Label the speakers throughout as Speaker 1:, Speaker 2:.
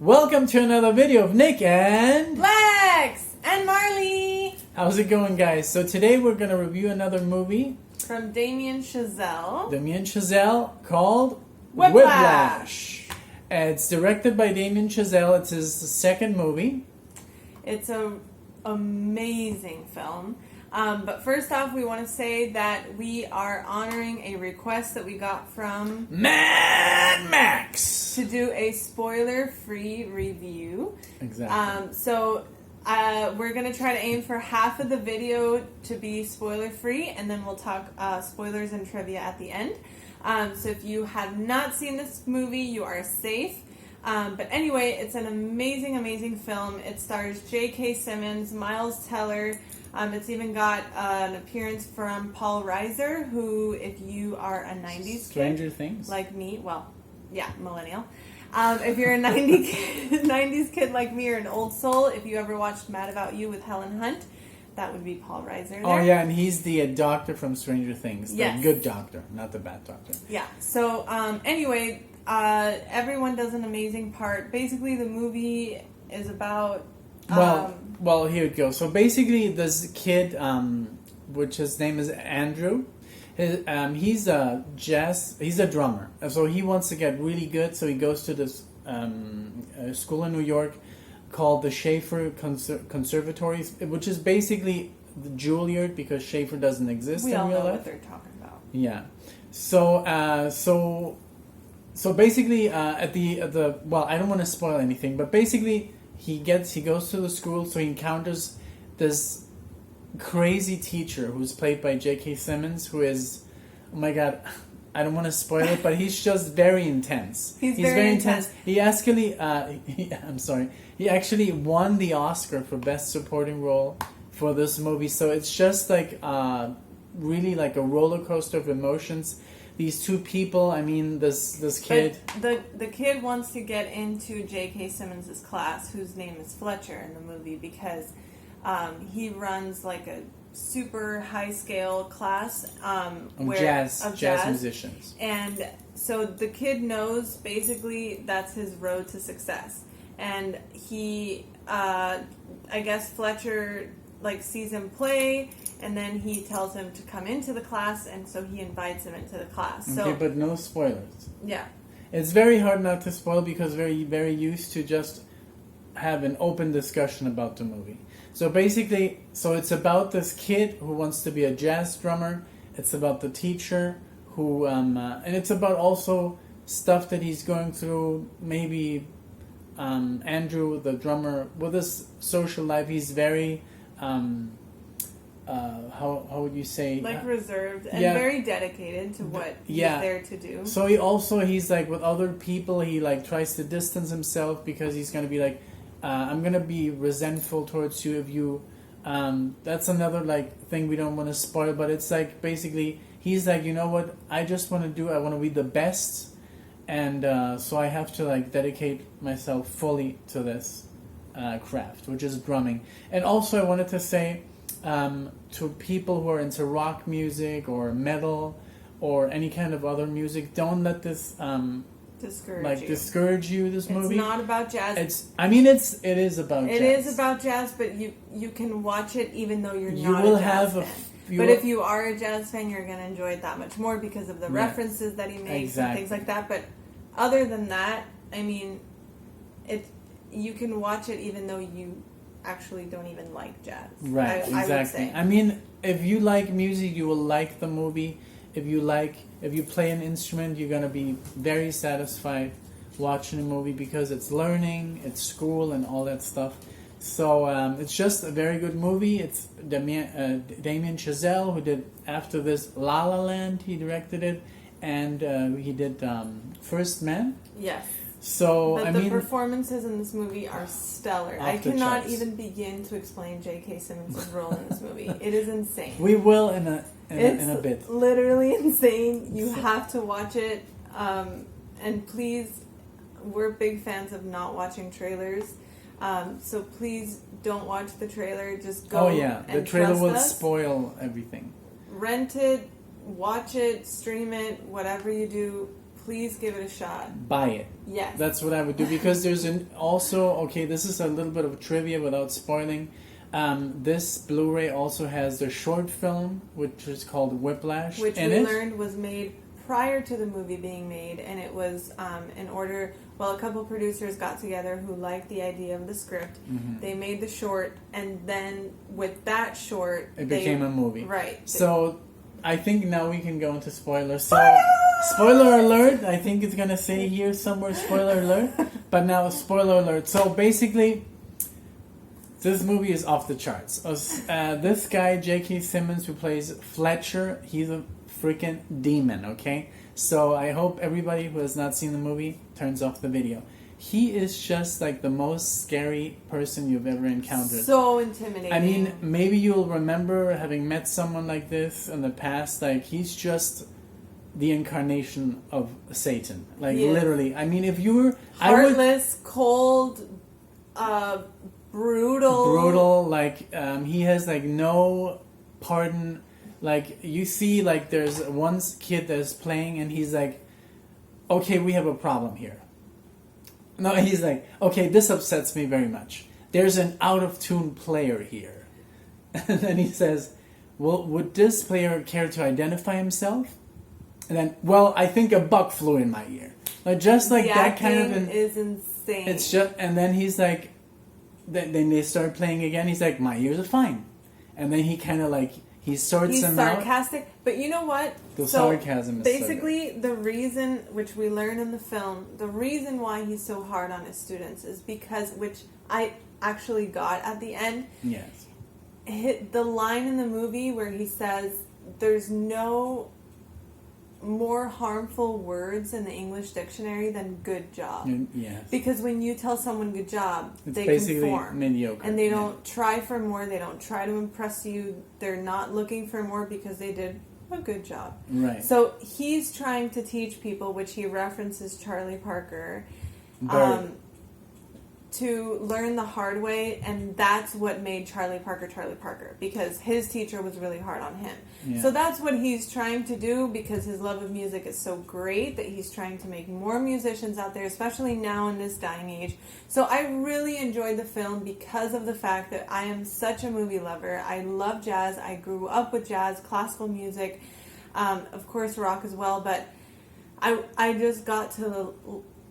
Speaker 1: Welcome to another video of Nick and
Speaker 2: Lex and Marley.
Speaker 1: How's it going, guys? So today we're going to review another movie
Speaker 2: from Damien Chazelle.
Speaker 1: Called
Speaker 2: Whiplash.
Speaker 1: It's directed by Damien Chazelle. It's his second movie.
Speaker 2: It's an amazing film. But first off, we want to say that we are honoring a request that we got from
Speaker 1: Mad Max
Speaker 2: to do a spoiler-free review.
Speaker 1: Exactly.
Speaker 2: We're going to try to aim for half of the video to be spoiler-free, and then we'll talk spoilers and trivia at the end. So if you have not seen this movie, you are safe. But anyway, it's an amazing, amazing film. It stars J.K. Simmons, Miles Teller. It's even got an appearance from Paul Reiser, who, if you are a 90s
Speaker 1: Stranger
Speaker 2: kid,
Speaker 1: Things.
Speaker 2: like me, well, yeah, millennial. If you're a 90s kid like me or an old soul, if you ever watched Mad About You with Helen Hunt, that would be Paul Reiser there.
Speaker 1: Oh, yeah, and he's the doctor from Stranger Things. The
Speaker 2: Yes.
Speaker 1: good doctor, not the bad doctor.
Speaker 2: Yeah, so anyway, everyone does an amazing part. Basically, the movie is about...
Speaker 1: Well, here it goes. So basically, this kid, which his name is Andrew, he's a drummer. So he wants to get really good. So he goes to this school in New York called the Schaefer Conservatory, which is basically the Juilliard because Schaefer doesn't exist in real life.
Speaker 2: We all know what they're talking about.
Speaker 1: Yeah. So basically, at the well, I don't want to spoil anything, but basically. He goes to the school, so he encounters this crazy teacher who's played by J.K. Simmons, who is, oh my god, I don't want to spoil it, but he's just very intense.
Speaker 2: He's very intense.
Speaker 1: He actually, he actually won the Oscar for Best Supporting Role for this movie, so it's just like really like a roller coaster of emotions. These two people, I mean, this kid...
Speaker 2: But the kid wants to get into J.K. Simmons' class, whose name is Fletcher in the movie, because he runs like a super high-scale class
Speaker 1: of jazz musicians.
Speaker 2: And so the kid knows, basically, that's his road to success. And he, I guess Fletcher... sees him play, and then he tells him to come into the class, and so he invites him into the class.
Speaker 1: Okay, but no spoilers.
Speaker 2: Yeah.
Speaker 1: It's very hard not to spoil because we're very used to just have an open discussion about the movie. So basically, it's about this kid who wants to be a jazz drummer. It's about the teacher who, and it's about also stuff that he's going through. Maybe Andrew, the drummer, with his social life, he's very... how would you say?
Speaker 2: Reserved and very dedicated to what he's there to do.
Speaker 1: So he's like with other people, he like tries to distance himself because he's going to be like, I'm going to be resentful towards you if you, that's another like thing we don't want to spoil, but it's like basically he's like, you know what, I want to be the best, and so I have to like dedicate myself fully to this craft, which is drumming. And also I wanted to say to people who are into rock music or metal or any kind of other music, don't let this discourage you. This movie,
Speaker 2: it's not about jazz.
Speaker 1: It is about jazz.
Speaker 2: It is about jazz, but you can watch it even though you're not
Speaker 1: will
Speaker 2: a jazz
Speaker 1: have
Speaker 2: fan. But if you are a jazz fan, you're going to enjoy it that much more because of the references that he makes and things like that. But other than that, I mean, you can watch it even though you actually don't even like jazz.
Speaker 1: Right, exactly.
Speaker 2: I would say.
Speaker 1: I mean, if you like music, you will like the movie. If you play an instrument, you're gonna be very satisfied watching the movie because it's learning, it's school, and all that stuff. So it's just a very good movie. It's Damien Chazelle who did after this La La Land. He directed it, and he did First Man.
Speaker 2: Yes.
Speaker 1: So
Speaker 2: the performances in this movie are stellar. I cannot
Speaker 1: charts.
Speaker 2: even begin to explain J.K. Simmons' role in this movie. It is insane.
Speaker 1: We will in a bit.
Speaker 2: It's literally insane. You have to watch it. And please, we're big fans of not watching trailers. So please don't watch the trailer. Just go.
Speaker 1: Oh yeah, the trailer will spoil everything.
Speaker 2: Rent it, watch it, stream it, whatever you do. please give it a shot.
Speaker 1: Buy it.
Speaker 2: Yes.
Speaker 1: That's what I would do, because there's okay, this is a little bit of trivia without spoiling. This Blu-ray also has the short film, which is called Whiplash.
Speaker 2: Which we learned was made prior to the movie being made, and it was in order... Well, a couple producers got together who liked the idea of the script. Mm-hmm. They made the short, and then with that short...
Speaker 1: It became a movie.
Speaker 2: Right.
Speaker 1: So, I think now we can go into spoilers. So, spoiler alert. I think it's going to say here somewhere, spoiler alert. But now, spoiler alert. So, basically, this movie is off the charts. This guy, J.K. Simmons, who plays Fletcher, he's a freaking demon, okay? So I hope everybody who has not seen the movie turns off the video. He is just like the most scary person you've ever encountered.
Speaker 2: So intimidating.
Speaker 1: I mean, maybe you'll remember having met someone like this in the past. Like, he's just the incarnation of Satan. Like, literally. I mean, if you were...
Speaker 2: Heartless, cold, brutal.
Speaker 1: Brutal, like, he has like no pardon. Like, you see, like, there's one kid that's playing, and he's like, okay, we have a problem here. No, he's like, okay, this upsets me very much. There's an out-of-tune player here. And then he says, well, would this player care to identify himself? And then, well, I think a bug flew in my ear. Like, just like that kind of...
Speaker 2: is insane.
Speaker 1: It's just, and then he's like, then they start playing again. He's like, my ears are fine. And then he kind of like... He's
Speaker 2: sarcastic, but you know what?
Speaker 1: The sarcasm is
Speaker 2: basically the reason, which we learn in the film, the reason why he's so hard on his students is because, which I actually got at the end.
Speaker 1: Yes.
Speaker 2: The line in the movie where he says, "There's no more harmful words in the English dictionary than good job."
Speaker 1: Yes.
Speaker 2: Because when you tell someone good job,
Speaker 1: it's
Speaker 2: they
Speaker 1: basically
Speaker 2: conform.
Speaker 1: mediocre.
Speaker 2: And they don't try for more, they don't try to impress you, they're not looking for more because they did a good job.
Speaker 1: Right.
Speaker 2: So he's trying to teach people, which he references Charlie Parker, to learn the hard way, and that's what made Charlie Parker, because his teacher was really hard on him. Yeah. So that's what he's trying to do, because his love of music is so great that he's trying to make more musicians out there, especially now in this dying age. So I really enjoyed the film because of the fact that I am such a movie lover. I love jazz. I grew up with jazz, classical music, of course rock as well, but I just got to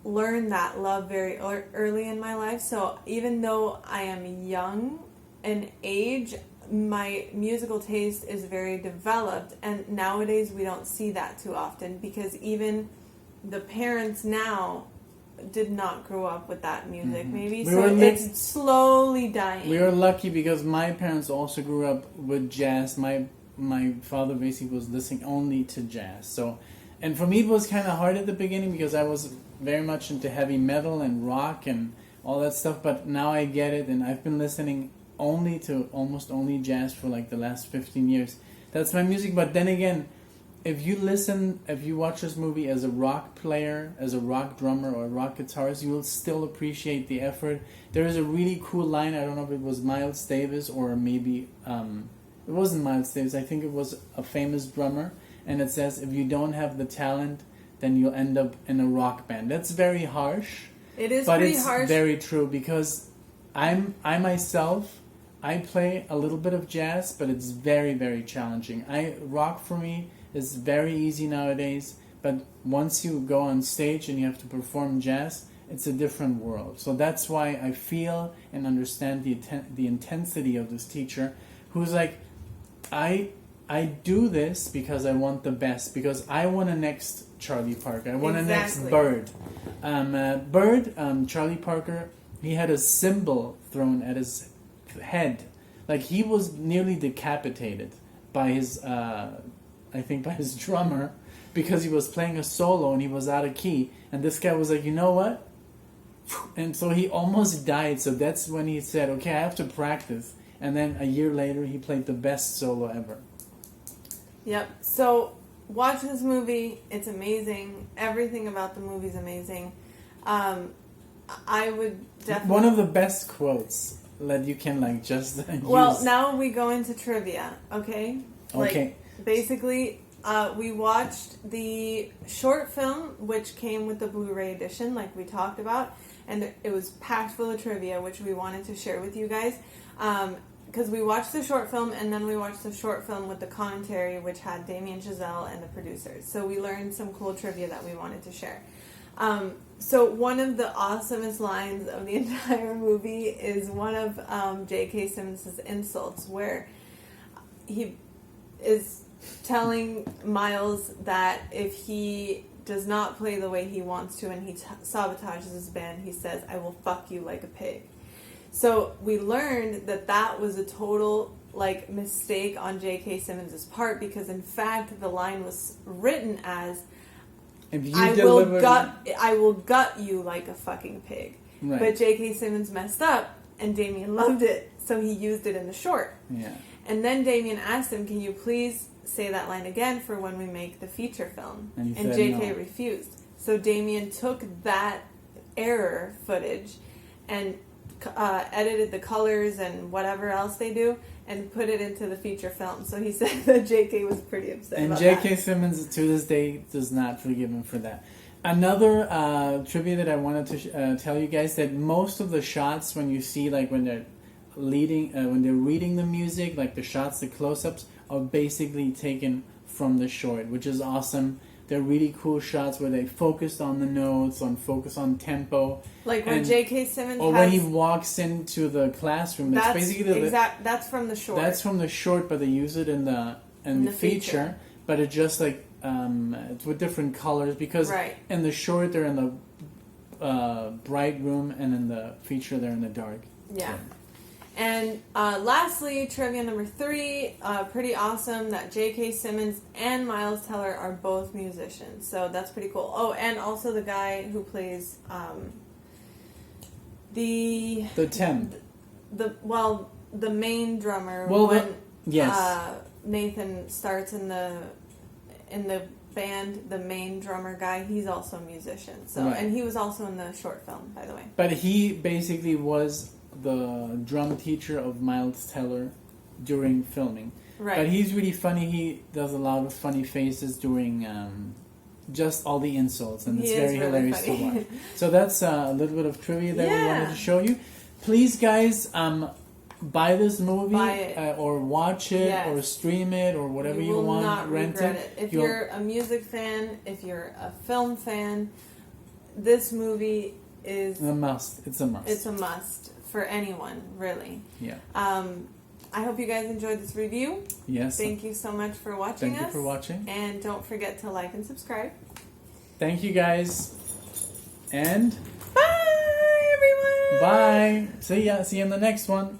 Speaker 2: learn that love very early in my life. So even though I am young in age, my musical taste is very developed, and nowadays we don't see that too often, because even the parents now did not grow up with that music. Maybe it's slowly dying.
Speaker 1: We were lucky because my parents also grew up with jazz. My father basically was listening only to jazz. So, and for me it was kind of hard at the beginning because I was very much into heavy metal and rock and all that stuff, but now I get it, and I've been listening almost only jazz for like the last 15 years. That's my music. But then again, if you watch this movie as a rock player, as a rock drummer or a rock guitarist, you will still appreciate the effort. There is a really cool line, I don't know if it was Miles Davis or maybe it wasn't Miles Davis, I think it was a famous drummer, and it says, if you don't have the talent, then you'll end up in a rock band. That's very harsh.
Speaker 2: It is pretty harsh.
Speaker 1: But it's very true, because I myself play a little bit of jazz, but it's very, very challenging. Rock for me is very easy nowadays, but once you go on stage and you have to perform jazz, it's a different world. So that's why I feel and understand the intensity of this teacher, who's like, I do this because I want the best, because I want a next Charlie Parker. I want a next Bird. Charlie Parker, he had a cymbal thrown at his head. Like, he was nearly decapitated by his, by his drummer, because he was playing a solo and he was out of key. And this guy was like, you know what? And so he almost died. So that's when he said, okay, I have to practice. And then a year later, he played the best solo ever.
Speaker 2: Yep. So watch this movie. It's amazing. Everything about the movie is amazing. I would definitely...
Speaker 1: One of the best quotes that you can just use.
Speaker 2: Well, now we go into trivia, okay?
Speaker 1: Okay.
Speaker 2: Basically, we watched the short film, which came with the Blu-ray edition, like we talked about, and it was packed full of trivia, which we wanted to share with you guys. Because we watched the short film, and then we watched the short film with the commentary, which had Damien Chazelle and the producers. So we learned some cool trivia that we wanted to share. So one of the awesomest lines of the entire movie is one of J.K. Simmons' insults, where he is telling Miles that if he does not play the way he wants to and he sabotages his band, he says, "I will fuck you like a pig." So we learned that that was a total mistake on J.K. Simmons' part, because in fact the line was written as, I will gut you like a fucking pig. Right. But J.K. Simmons messed up, and Damien loved it, so he used it in the short.
Speaker 1: Yeah.
Speaker 2: And then Damien asked him, "Can you please say that line again for when we make the feature film?" And J.K.
Speaker 1: no.
Speaker 2: refused. So Damien took that error footage and edited the colors and whatever else they do and put it into the feature film. So he said that J.K. was pretty upset about that.
Speaker 1: And J.K. Simmons, to this day, does not forgive him for that. Another trivia that I wanted to tell you guys, that most of the shots when you see, when they're when they're reading the music, the shots, the close-ups, are basically taken from the short, which is awesome. They're really cool shots where they focused on the notes, focus on tempo.
Speaker 2: Like when J.K. Simmons
Speaker 1: when he walks into the classroom. That's basically
Speaker 2: that's from the short.
Speaker 1: That's from the short, but they use it in the feature. But it's just it's with different colors, because in the short they're in the bright room, and in the feature they're in the dark.
Speaker 2: Yeah. And lastly, trivia number 3, pretty awesome that J.K. Simmons and Miles Teller are both musicians. So that's pretty cool. Oh, and also the guy who plays the
Speaker 1: temp.
Speaker 2: The main drummer. Nathan starts in the band, the main drummer guy, he's also a musician. So and he was also in the short film, by the way.
Speaker 1: But he basically was the drum teacher of Miles Teller during filming. Right. But he's really funny. He does a lot of funny faces during just all the insults, and it's very hilarious to watch. So that's a little bit of trivia that we wanted to show you. Please, guys, buy this movie or watch it or stream it or whatever you want.
Speaker 2: Not
Speaker 1: rent
Speaker 2: regret it. If you're a music fan, if you're a film fan, this movie is
Speaker 1: a must. It's a must.
Speaker 2: It's a must for anyone, really.
Speaker 1: Yeah.
Speaker 2: I hope you guys enjoyed this review.
Speaker 1: Yes.
Speaker 2: Thank you so much for watching us.
Speaker 1: Thank you for watching.
Speaker 2: And don't forget to like and subscribe.
Speaker 1: Thank you, guys. And
Speaker 2: bye, everyone.
Speaker 1: Bye. See ya. See you in the next one.